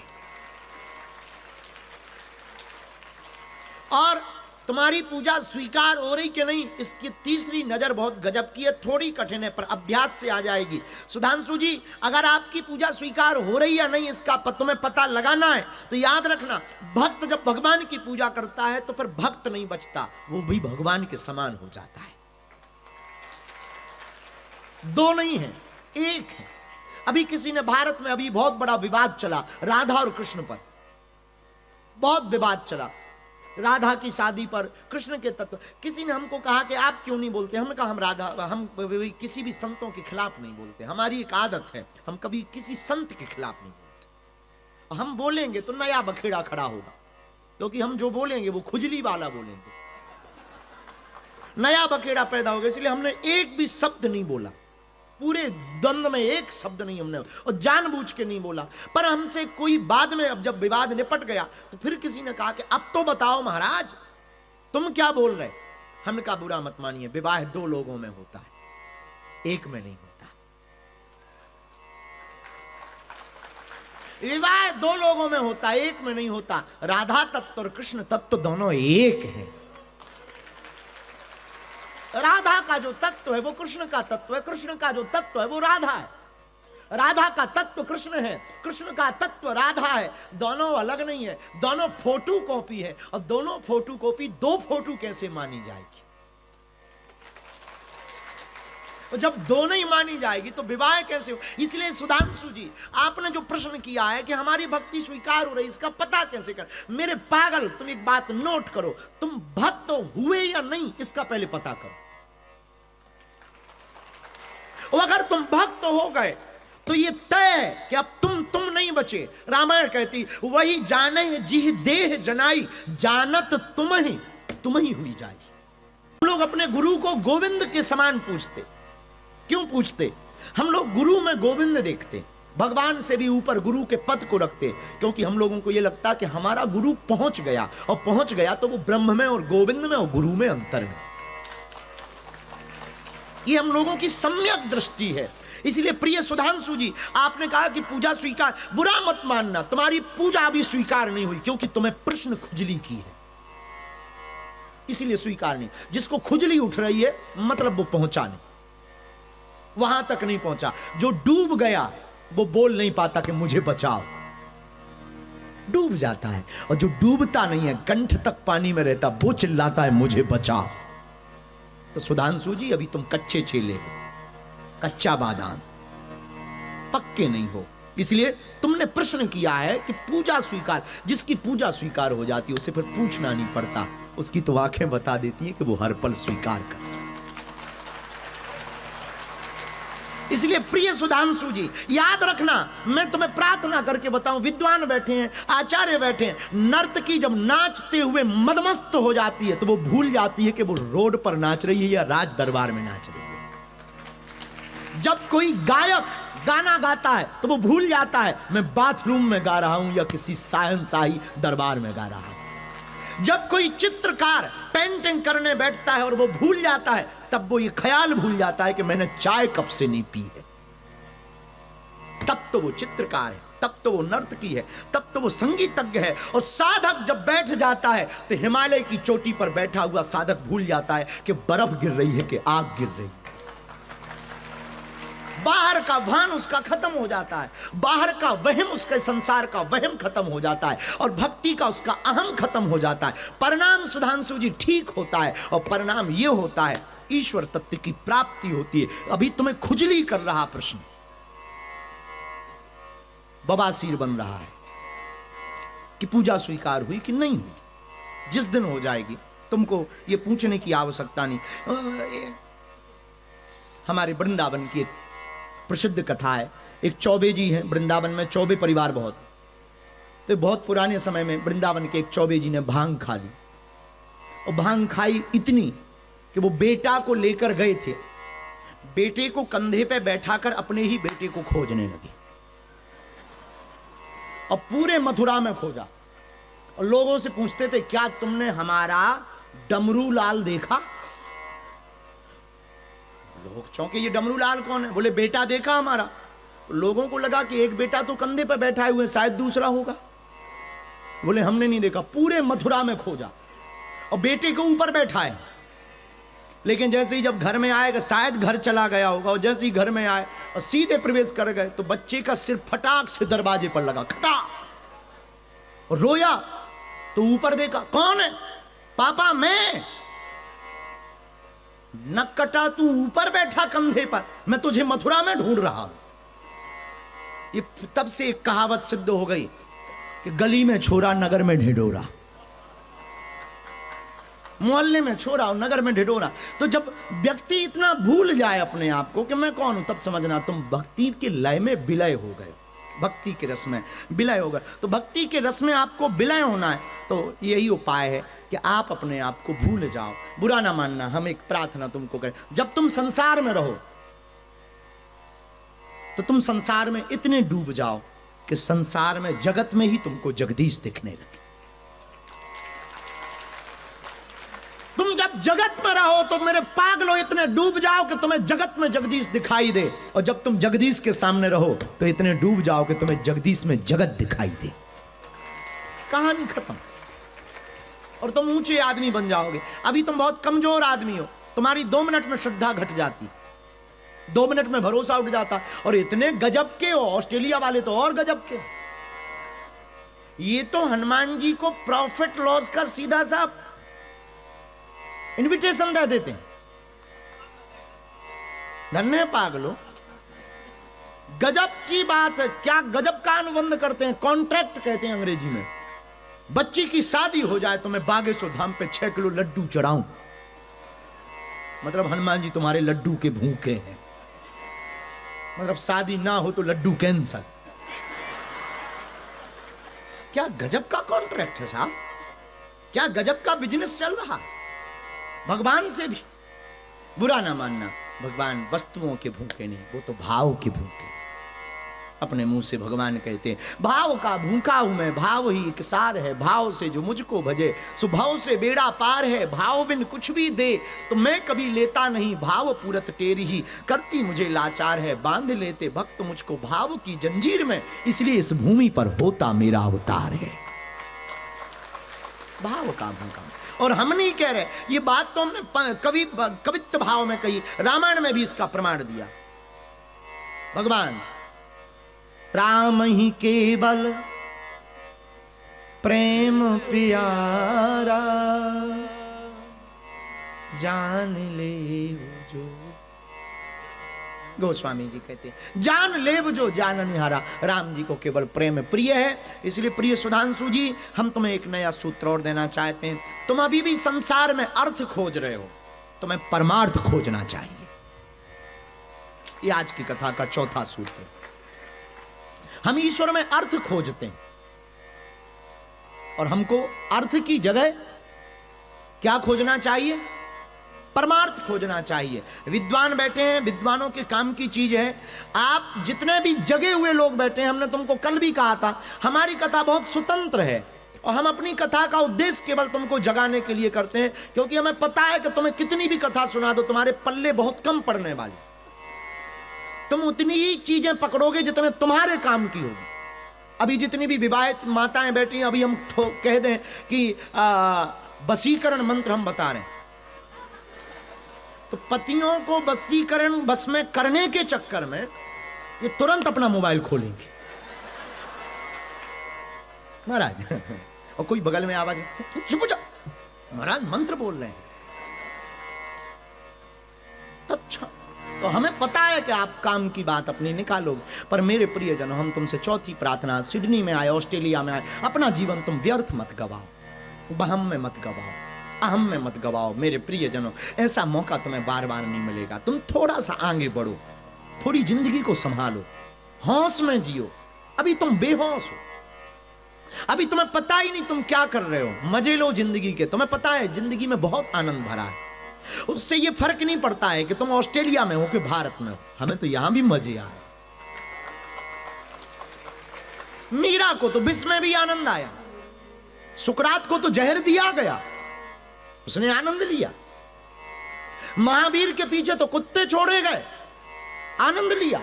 और तुम्हारी पूजा स्वीकार हो रही कि नहीं, इसकी तीसरी नजर बहुत गजब की है, थोड़ी कठिन है, पर अभ्यास से आ जाएगी। सुधांशु जी, अगर आपकी पूजा स्वीकार हो रही या नहीं इसका तुम्हें पता लगाना है, तो याद रखना, भक्त जब भगवान की पूजा करता है तो फिर भक्त नहीं बचता, वो भी भगवान के समान हो जाता है। दो नहीं है, एक है। अभी किसी ने, भारत में अभी बहुत बड़ा विवाद चला राधा और कृष्ण पर, बहुत विवाद चला राधा की शादी पर, कृष्ण के तत्व। किसी ने हमको कहा कि आप क्यों नहीं बोलते? हमने कहा हम किसी भी संतों के खिलाफ नहीं बोलते, हमारी एक आदत है, हम कभी किसी संत के खिलाफ नहीं बोलते। हम बोलेंगे तो नया बखेड़ा खड़ा होगा, क्योंकि हम जो बोलेंगे वो खुजली वाला बोलेंगे, नया बखेड़ा पैदा होगा। इसलिए हमने एक भी शब्द नहीं बोला, पूरे द्वंद में एक शब्द नहीं हमने, और जानबूझ के नहीं बोला। पर हमसे कोई बाद में, अब जब विवाद निपट गया, तो फिर किसी ने कहा कि अब तो बताओ महाराज, तुम क्या बोल रहे? हमने कहा बुरा मत मानिए, विवाह दो लोगों में होता है, एक में नहीं होता। विवाह दो लोगों में होता है, एक में नहीं होता। राधा तत्व और कृष्ण तत्व दोनों एक हैं। राधा का जो तत्व है वो कृष्ण का तत्व है, कृष्ण का जो तत्व है वो राधा है। राधा का तत्व कृष्ण है, कृष्ण का तत्व राधा है। दोनों अलग नहीं है, दोनों फोटो कॉपी है। और दोनों फोटो कॉपी दो फोटो कैसे मानी जाएगी? और जब दोनों ही मानी जाएगी तो विवाह कैसे हो? इसलिए सुधांशु जी, आपने जो प्रश्न किया है कि हमारी भक्ति स्वीकार हो रही, इसका पता कैसे कर? मेरे पागल, तुम एक बात नोट करो, तुम भक्त हुए या नहीं इसका पहले पता करो। और अगर तुम भक्त हो गए तो ये तय है कि अब तुम नहीं बचे। रामायण कहती, वही जाने जिह देह जनाई, जानत तुम ही हुई जाई। लोग अपने गुरु को गोविंद के समान पूछते। क्यों पूछते? हम लोग गुरु में गोविंद देखते, भगवान से भी ऊपर गुरु के पद को रखते, क्योंकि हम लोगों को यह लगता कि हमारा गुरु पहुंच गया, और पहुंच गया तो वो ब्रह्म में और गोविंद में और गुरु में अंतर में। ये हम लोगों की सम्यक दृष्टि है। इसलिए प्रिय सुधांशु जी, आपने कहा कि पूजा स्वीकार, बुरा मत मानना, तुम्हारी पूजा अभी स्वीकार नहीं हुई, क्योंकि तुम्हें प्रश्न खुजली की है, इसीलिए स्वीकार नहीं। जिसको खुजली उठ रही है मतलब वो पहुंचा नहीं, वहां तक नहीं पहुंचा। जो डूब गया वो बोल नहीं पाता कि मुझे बचाओ, डूब जाता है। और जो डूबता नहीं है, कंठ तक पानी में रहता, वो चिल्लाता है मुझे बचाओ। तो सुधांशु जी, अभी तुम कच्चे चेले हो, कच्चा बादाम, पक्के नहीं हो। इसलिए तुमने प्रश्न किया है कि पूजा स्वीकार, जिसकी पूजा स्वीकार हो जाती है उसे फिर पूछना नहीं पड़ता, उसकी तो आंखें बता देती हैं कि वो हर पल स्वीकार कर। इसलिए प्रिय सुधांशु जी, याद रखना, मैं तुम्हें प्रार्थना करके बताऊं, विद्वान बैठे हैं, आचार्य बैठे हैं, नर्तकी जब नाचते हुए मदमस्त हो जाती है तो वो भूल जाती है कि वो रोड पर नाच रही है या राज दरबार में नाच रही है। जब कोई गायक गाना गाता है तो वो भूल जाता है मैं बाथरूम में गा रहा हूं या किसी शाही दरबार में गा रहा हूं। जब कोई चित्रकार पेंटिंग करने बैठता है और वो भूल जाता है, तब वो ये ख्याल भूल जाता है कि मैंने चाय कब से नहीं पी है। तब तो वो चित्रकार है, तब तो वो नर्तकी है, तब तो वो संगीतज्ञ है। और साधक जब बैठ जाता है तो हिमालय की चोटी पर बैठा हुआ साधक भूल जाता है कि बर्फ गिर रही है कि आग गिर रही है। बाहर का भान उसका खत्म हो जाता है, बाहर का वहम, उसके संसार का वहम खत्म हो जाता है, और भक्ति का उसका अहम खत्म हो जाता है। परिणाम सुधांशु जी ठीक होता है, और परिणाम यह होता है ईश्वर तत्व की प्राप्ति होती है। अभी तुम्हें खुजली कर रहा प्रश्न, बवासीर बन रहा है कि पूजा स्वीकार हुई कि नहीं हुई। जिस दिन हो जाएगी तुमको यह पूछने की आवश्यकता नहीं। हमारे वृंदावन की एक प्रसिद्ध कथा है, एक चौबे जी हैं वृंदावन में, चौबे परिवार बहुत, तो बहुत पुराने समय में वृंदावन के एक चौबे जी ने भांग खा ली, और भांग खाई इतनी कि वो बेटा को लेकर गए थे, बेटे को कंधे पे बैठाकर अपने ही बेटे को खोजने लगे, और पूरे मथुरा में खोजा, और लोगों से पूछते थे क्या तुमने हमारा डमरू लाल देखा? लोग चौंके, ये डमरू लाल कौन है? बोले बेटा देखा हमारा। तो लोगों को लगा कि एक बेटा तो कंधे पर बैठा हुए, शायद दूसरा होगा। बोले हमने नहीं देखा। पूरे मथुरा में खोजा और बेटे को ऊपर बैठा है, लेकिन जैसे ही जब घर में आएगा, शायद घर चला गया होगा, और जैसे ही घर में आए और सीधे प्रवेश कर गए तो बच्चे का सिर फटाक से दरवाजे पर लगा, खटा, और रोया। तो ऊपर देखा, कौन है? पापा मैं। न कटा, तू ऊपर बैठा कंधे पर, मैं तुझे मथुरा में ढूंढ रहा हूं। ये तब से एक कहावत सिद्ध हो गई कि गली में छोरा, नगर में ढिढोरा, मोहल्ले में छोरा और नगर में ढिढोरा। तो जब व्यक्ति इतना भूल जाए अपने आप को कि मैं कौन हूं, तब समझना तुम भक्ति के लय में विलय हो गए, भक्ति के रस में विलय हो गए। तो भक्ति के रस में आपको विलय होना है, तो यही उपाय है कि आप अपने आप को भूल जाओ। बुरा ना मानना, हम एक प्रार्थना तुमको करें। जब तुम संसार में रहो तो तुम संसार में इतने डूब जाओ कि संसार में, जगत में ही तुमको जगदीश दिखने लगे। तुम जब जगत में रहो तो मेरे पागलों इतने डूब जाओ कि तुम्हें जगत में जगदीश दिखाई दे, और जब तुम जगदीश के सामने रहो तो इतने डूब जाओ कि तुम्हें जगदीश में जगत दिखाई दे। कहानी खत्म, और तुम ऊंचे आदमी बन जाओगे। अभी तुम बहुत कमजोर आदमी हो, तुम्हारी 2 मिनट में श्रद्धा घट जाती, 2 मिनट में भरोसा उठ जाता, और इतने गजब के हो, ऑस्ट्रेलिया वाले तो और गजब के। ये तो हनुमान जी को प्रॉफिट लॉस का सीधा सा इनविटेशन दे देते हैं। धन्य पागलो, गजब की बात है। क्या गजब का अनुबंध करते हैं, कॉन्ट्रैक्ट कहते हैं अंग्रेजी में। बच्ची की शादी हो जाए तो मैं बागेश्वर धाम पे 6 किलो लड्डू चढ़ाऊं, मतलब हनुमान जी तुम्हारे लड्डू के भूखे हैं। मतलब शादी ना हो तो लड्डू कैंसर। क्या गजब का कॉन्ट्रैक्ट है साहब, क्या गजब का बिजनेस चल रहा है। भगवान से भी बुरा ना मानना, भगवान वस्तुओं के भूखे नहीं, वो तो भाव के भूखे। अपने मुंह से भगवान कहते हैं, भाव का भूखा हूं मैं, भाव ही एक सार है, भाव से जो मुझको भजे सुभाव से बेड़ा पार है, भाव बिन कुछ भी दे तो मैं कभी लेता नहीं, भाव पूरत तेरी ही करती मुझे लाचार है, बांध लेते भक्त मुझको भाव की जंजीर में, इसलिए इस भूमि पर होता मेरा अवतार है। भाव का भूखा। और हम नहीं कह रहे, ये बात तो हमने कवित्व भाव में कही, रामायण में भी इसका प्रमाण दिया। भगवान राम ही केवल प्रेम प्यारा, जान ले जो, गोस्वामी जी कहते हैं जान लेव जो जाननिहारा। राम जी को केवल प्रेम प्रिय है। इसलिए प्रिय सुधांशु जी, हम तुम्हें एक नया सूत्र और देना चाहते हैं। तुम अभी भी संसार में अर्थ खोज रहे हो, तुम्हें परमार्थ खोजना चाहिए। ये आज की कथा का चौथा सूत्र है। हम ईश्वर में अर्थ खोजते हैं और हमको अर्थ की जगह क्या खोजना चाहिए? परमार्थ खोजना चाहिए। विद्वान बैठे हैं, विद्वानों के काम की चीज है। आप जितने भी जगे हुए लोग बैठे हैं, हमने तुमको कल भी कहा था, हमारी कथा बहुत स्वतंत्र है और हम अपनी कथा का उद्देश्य केवल तुमको जगाने के लिए करते हैं, क्योंकि हमें पता है कि तुम्हें कितनी भी कथा सुना दो तुम्हारे पल्ले बहुत कम पड़ने वाली, तुम उतनी ही चीजें पकड़ोगे जितने तुम्हारे काम की होगी। अभी जितनी भी विवाहित माताएं बैठी हैं, अभी हम कह दें कि वशीकरण मंत्र हम बता रहे हैं, तो पतियों को वशीकरण बस में करने के चक्कर में ये तुरंत अपना मोबाइल खोलेंगे महाराज। और कोई बगल में आवाज, चुप जा महाराज, मंत्र बोल रहे हैं। तो अच्छा, तो हमें पता है कि आप काम की बात अपनी निकालोगे, पर मेरे प्रियजनों, हम तुमसे चौथी प्रार्थना, सिडनी में आए, ऑस्ट्रेलिया में आए, अपना जीवन तुम व्यर्थ मत गवाओ, बहम में मत गवाओ, अहम में मत गवाओ। मेरे प्रियजनों, ऐसा मौका तुम्हें बार बार नहीं मिलेगा। तुम थोड़ा सा आगे बढ़ो, थोड़ी जिंदगी को संभालो, होश में जियो। अभी तुम बेहोश हो, अभी तुम्हें पता ही नहीं तुम क्या कर रहे हो। मजे लो जिंदगी के, तुम्हें पता है जिंदगी में बहुत आनंद भरा है। उससे ये फर्क नहीं पड़ता है कि तुम ऑस्ट्रेलिया में हो कि भारत में हो, हमें तो यहां भी मजे आ रहे। मीरा को तो विष में भी आनंद आया, सुकरात को तो जहर दिया गया, उसने आनंद लिया। महावीर के पीछे तो कुत्ते छोड़े गए, आनंद लिया।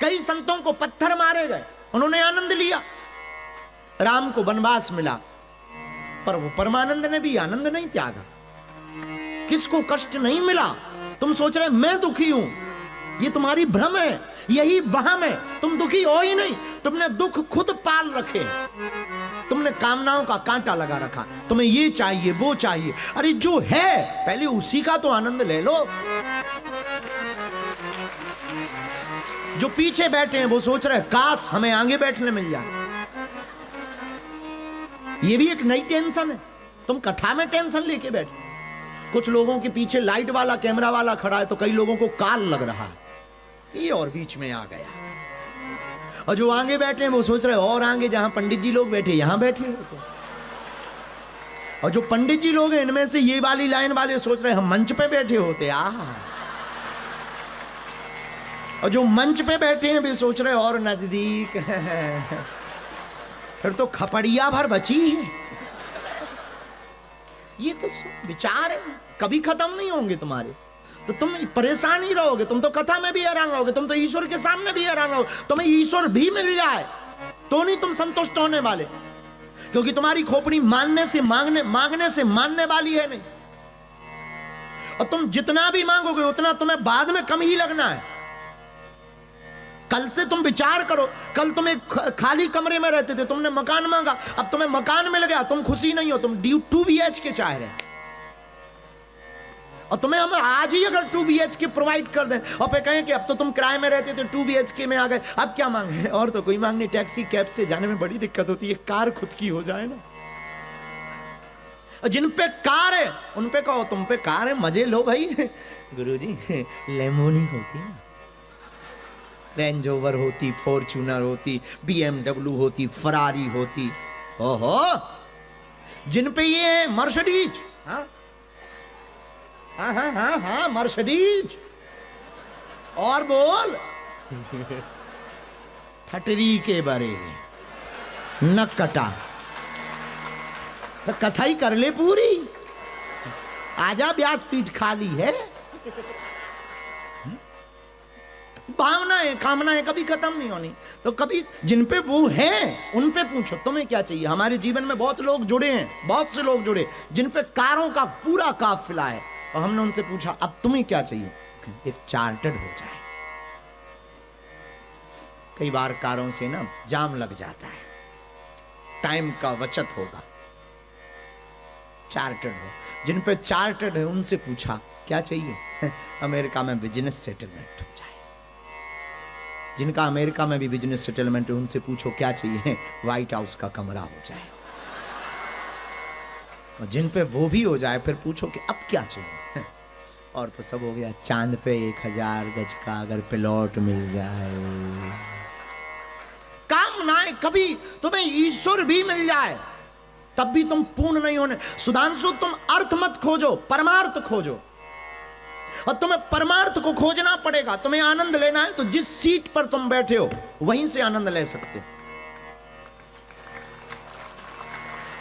कई संतों को पत्थर मारे गए, उन्होंने आनंद लिया। राम को वनवास मिला, पर वो परमानंद ने भी आनंद नहीं त्यागा। किसको कष्ट नहीं मिला। तुम सोच रहे मैं दुखी हूं, ये तुम्हारी भ्रम है, यही वहम है। तुम दुखी हो ही नहीं, तुमने दुख खुद पाल रखे, तुमने कामनाओं का कांटा लगा रखा, तुम्हें ये चाहिए वो चाहिए। अरे जो है पहले उसी का तो आनंद ले लो। जो पीछे बैठे हैं वो सोच रहे काश हमें आगे बैठने मिल जाए। ये भी एक नई टेंशन है, तुम कथा में टेंशन लेके बैठे। कुछ लोगों के पीछे लाइट वाला कैमरा वाला खड़ा है तो कई लोगों को काल लग रहा है, ये और बीच में आ गया। और जो आगे बैठे हैं वो सोच रहे और आगे, जहां पंडित जी लोग बैठे यहां बैठे होते। और जो पंडित जी लोग हैं इनमें से ये वाली लाइन वाले सोच रहे हम मंच पे बैठे होते। और जो मंच पे बैठे हैं वे सोच रहे और नजदीक फिर तो खपड़िया भर बची है। ये तो विचार है, कभी खत्म नहीं होंगे तुम्हारे। तो तुम परेशान ही रहोगे, तुम तो कथा में भी हैरान रहोगे, तुम तो ईश्वर के सामने भी हैरान रहोगे। तुम्हें ईश्वर भी मिल जाए तो नहीं तुम संतुष्ट होने वाले, क्योंकि तुम्हारी खोपड़ी मानने से मांगने से मानने वाली है नहीं। और तुम जितना भी मांगोगे उतना तुम्हें बाद में कम ही लगना है। कल से तुम विचार करो, कल तुम एक खाली कमरे में रहते थे, तुमने मकान मांगा, अब तुम्हें मकान मिल गया, तुम खुशी नहीं हो, तुम 2 BHK चाह रहे। और तुम्हें हम आज ही अगर 2 BHK प्रोवाइड कर दें और फिर कहें कि अब तो तुम किराए में रहते थे 2 BHK में आ गए, अब क्या मांगे? और तो कोई मांग नहीं। टैक्सी कैब से जाने में बड़ी दिक्कत होती है, कार खुद की हो जाए ना। और जिन पे कार है उन पे कहो तुम पे कार है, मजे लो भाई। गुरुजी लेमोनी होती ना, रेंज ओवर होती, फॉर्च्यूनर होती, BMW होती, फरारी होती। ओहो, जिन पे ये मर्सिडीज, हाँ हाँ हाँ हाँ हाँ, मर्सिडीज। और बोल। ठटरी के बरे न कटा, तो कथाई कर ले पूरी। आजा, व्यासपीठ खाली है। भावनाएं कामनाएं कभी खत्म नहीं होनी। तो कभी जिन पे वो हैं उन पे पूछो तुम्हें क्या चाहिए। हमारे जीवन में बहुत लोग जुड़े हैं, बहुत से लोग जुड़े जिन पे कारों का पूरा काफिला है, और हमने उनसे पूछा अब तुम्हें क्या चाहिए। एक चार्टर्ड हो जाए। कई बार कारों से ना जाम लग जाता है, टाइम का बचत होगा। चार्टर्ड हो। जिन पे चार्टर्ड है उनसे पूछा क्या चाहिए। अमेरिका में बिजनेस सेटलमेंट हो जाए। जिनका अमेरिका में भी बिजनेस सेटलमेंट है उनसे पूछो क्या चाहिए। व्हाइट हाउस का कमरा हो जाए। और जिन पे वो भी हो जाए फिर पूछो कि अब क्या चाहिए। और तो सब हो गया। चांद पे 1000 गज का अगर प्लॉट मिल जाए। कामनाएं कभी तुम्हें ईश्वर भी मिल जाए तब भी तुम पूर्ण नहीं होने। सुधांशु, तुम अर्थ मत खोजो, परमार्थ खोजो। और तुम्हें परमार्थ को खोजना पड़ेगा। तुम्हें आनंद लेना है तो जिस सीट पर तुम बैठे हो वहीं से आनंद ले सकते हो।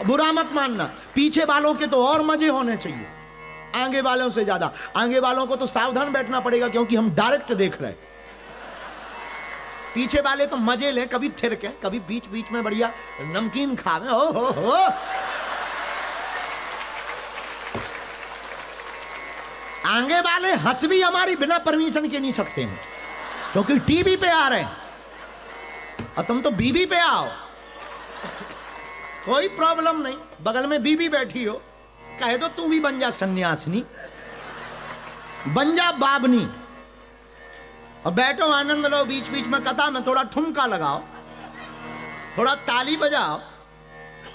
बुरा मत मानना, पीछे वालों के तो और मजे होने चाहिए आगे वालों से ज्यादा। आगे वालों को तो सावधान बैठना पड़ेगा क्योंकि हम डायरेक्ट देख रहे हैं। पीछे वाले तो मजे लें, कभी थिरके, कभी बीच बीच में बढ़िया नमकीन खावे। हो आगे वाले हंस भी हमारी बिना परमिशन के नहीं सकते हैं क्योंकि टीवी पे आ रहे हैं और तुम तो बीबी पे आओ। कोई प्रॉब्लम नहीं, बगल में बीबी बैठी हो, कहे तो तू भी बन जा सन्यासिनी, बन जा बाबनी, और बैठो आनंद लो। बीच बीच में कथा में थोड़ा ठुमका लगाओ, थोड़ा ताली बजाओ,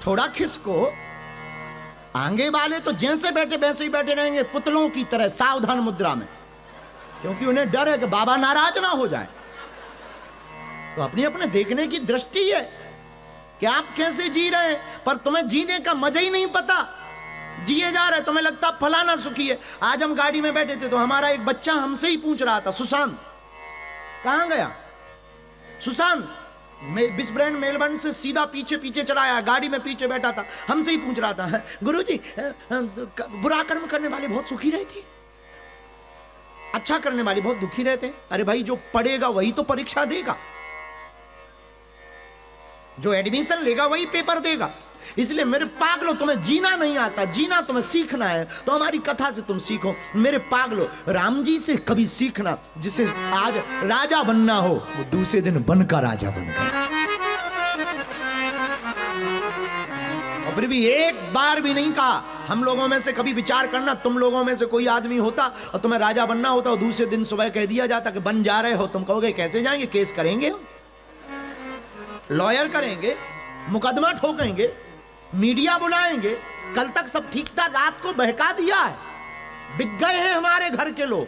थोड़ा खिसको। आगे वाले तो जैसे बैठे वैसे ही बैठे रहेंगे, पुतलों की तरह सावधान मुद्रा में, क्योंकि उन्हें डर है कि बाबा नाराज ना हो जाए। तो अपनी अपने देखने की दृष्टि है कि आप कैसे जी रहे हैं, पर तुम्हें जीने का मजा ही नहीं पता। जिए जा रहे, तुम्हें लगता फलाना सुखी है। आज हम गाड़ी में बैठे थे तो हमारा एक बच्चा हमसे ही पूछ रहा था, सुशांत कहां गया। सुशांत बिस ब्रांड मेलबर्न से सीधा पीछे पीछे चला आया, गाड़ी में पीछे बैठा था, हमसे ही पूछ रहा था, गुरुजी बुरा कर्म करने वाले बहुत सुखी रहते, अच्छा करने वाले बहुत दुखी रहते। अरे भाई, जो पढ़ेगा वही तो परीक्षा देगा, जो एडमिशन लेगा वही पेपर देगा। इसलिए मेरे पागलो, तुम्हें जीना नहीं आता, जीना तुम्हें सीखना है तो हमारी कथा से तुम सीखो। मेरे पागलो, राम जी से कभी सीखना। जिसे आज राजा बनना हो वो दूसरे दिन बनकर राजा बन गया, और फिर भी एक बार भी नहीं कहा। हम लोगों में से कभी विचार करना, तुम लोगों में से कोई आदमी होता और तुम्हें राजा बनना होता और दूसरे दिन सुबह कह दिया जाता कि बन जा रहे हो, तुम कहोगे कैसे जाएंगे, केस करेंगे, लॉयर करेंगे, मुकदमा ठोकेंगे, मीडिया बुलाएंगे। कल तक सब ठीक था, रात को बहका दिया है, बिक गए हैं हमारे घर के लोग।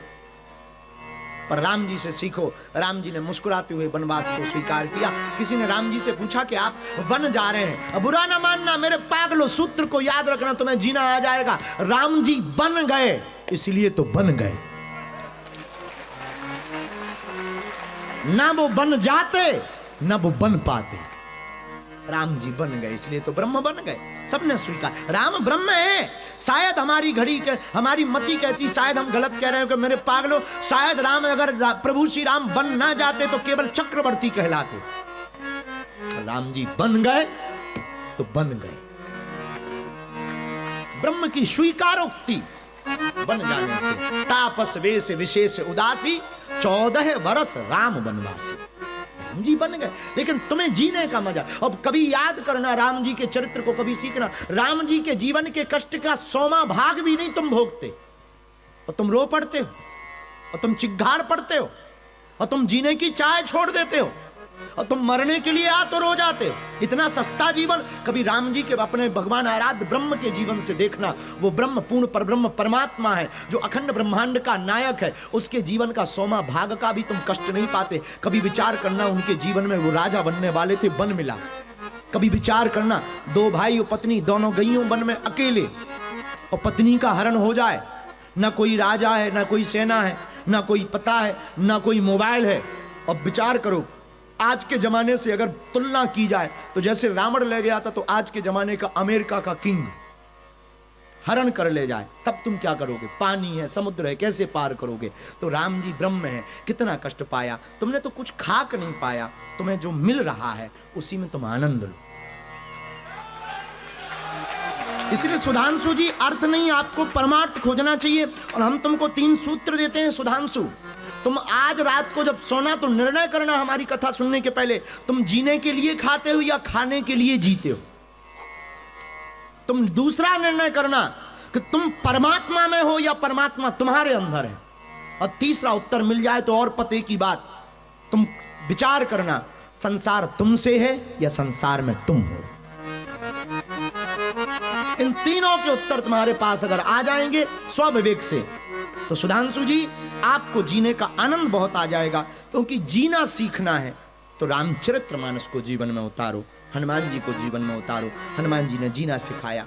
पर राम जी से सीखो। राम जी ने मुस्कुराते हुए वनवास को स्वीकार किया। किसी ने राम जी से पूछा कि आप वन जा रहे हैं, अब बुरा ना मानना मेरे पागलो, सूत्र को याद रखना, तुम्हें जीना आ जाएगा। राम जी बन गए इसलिए तो बन गए, ना वो बन जाते ना वो बन पाते। राम जी बन गए इसलिए तो ब्रह्म बन गए, सबने स्वीकार। राम ब्रह्म है। शायद हमारी घड़ी के, हमारी मति कहती, शायद हम गलत कह रहे हो कि मेरे पागलों, शायद राम अगर प्रभु श्री राम बन ना जाते तो केवल चक्रवर्ती कहलाते। राम जी बन गए तो बन गए। ब्रह्म की स्वीकारोक्ति बन जाने से। तापस वेश विशेष उदासी, 14 वर्ष राम वनवासी। राम जी बन गए, लेकिन तुम्हें जीने का मजा। अब कभी याद करना राम जी के चरित्र को, कभी सीखना। राम जी के जीवन के कष्ट का 100वां भाग भी नहीं तुम भोगते, और तुम रो पड़ते हो, और तुम चिघाड़ पड़ते हो, और तुम जीने की चाह छोड़ देते हो, और तुम मरने के लिए आ तो रो जाते हो। इतना सस्ता जीवन कभी राम जी के, अपने भगवान आराध्य ब्रह्म के जीवन से देखना। वो ब्रह्म पूर्ण परब्रह्म परमात्मा है जो अखंड ब्रह्मांड का नायक है। उसके जीवन का 100वां भाग का भी तुम कष्ट नहीं पाते। कभी विचार करना, उनके जीवन में वो राजा बनने वाले थे, बन मिला। कभी विचार करना, 2 भाई और पत्नी दोनों गईयों वन में अकेले, और पत्नी का हरण हो जाए ना कोई राजा है, ना कोई सेना है, ना कोई पता है, ना कोई मोबाइल है। अब विचार करो, आज के जमाने से अगर तुलना की जाए तो जैसे रावण ले गया था, तो आज के जमाने का अमेरिका का किंग हरण कर ले जाए, तब तुम क्या करोगे? पानी है, समुद्र है, कैसे पार करोगे? तो राम जी ब्रह्म है, कितना कष्ट पाया तुमने, तो कुछ खाक नहीं पाया, तुम्हें जो मिल रहा है उसी में तुम आनंद लो। इसलिए सुधांशु जी, अर्थ नहीं, आपको परमार्थ खोजना चाहिए। और हम तुमको 3 सूत्र देते हैं सुधांशु। तुम आज रात को जब सोना तो निर्णय करना हमारी कथा सुनने के पहले, तुम जीने के लिए खाते हो या खाने के लिए जीते हो। तुम दूसरा निर्णय करना कि तुम परमात्मा में हो या परमात्मा तुम्हारे अंदर है। और तीसरा उत्तर मिल जाए तो और पते की बात। तुम विचार करना, संसार तुमसे है या संसार में तुम हो। इन तीनों के उत्तर तुम्हारे पास अगर आ जाएंगे स्वविवेक से, तो सुधांशु जी आपको जीने का आनंद बहुत आ जाएगा। क्योंकि जीना सीखना है तो रामचरितमानस को जीवन में उतारो, हनुमान जी को जीवन में उतारो। हनुमान जी ने जीना सिखाया।